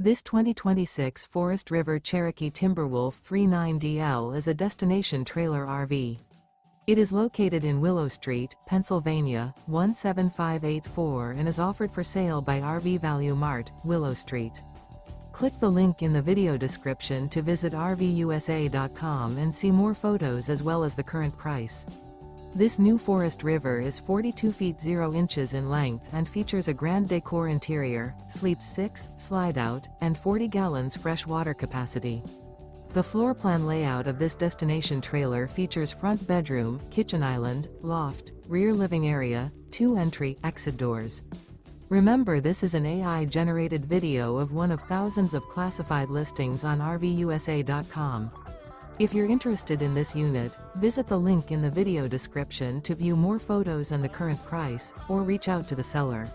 This 2026 Forest River Cherokee Timberwolf 39DL is a destination trailer RV. It is located in Willow Street, Pennsylvania, 17584 and is offered for sale by RV Value Mart, Willow Street. Click the link in the video description to visit RVUSA.com and see more photos as well as the current price. This new Forest River is 42 feet 0 inches in length and features a Grand Decor interior, sleeps 6, Slideout, and 40 gallons fresh water capacity. The floor plan layout of this destination trailer features front bedroom, kitchen island, loft, rear living area, 2 entry/exit doors. Remember, this is an AI-generated video of one of thousands of classified listings on RVUSA.com. If you're interested in this unit, visit the link in the video description to view more photos and the current price, or reach out to the seller.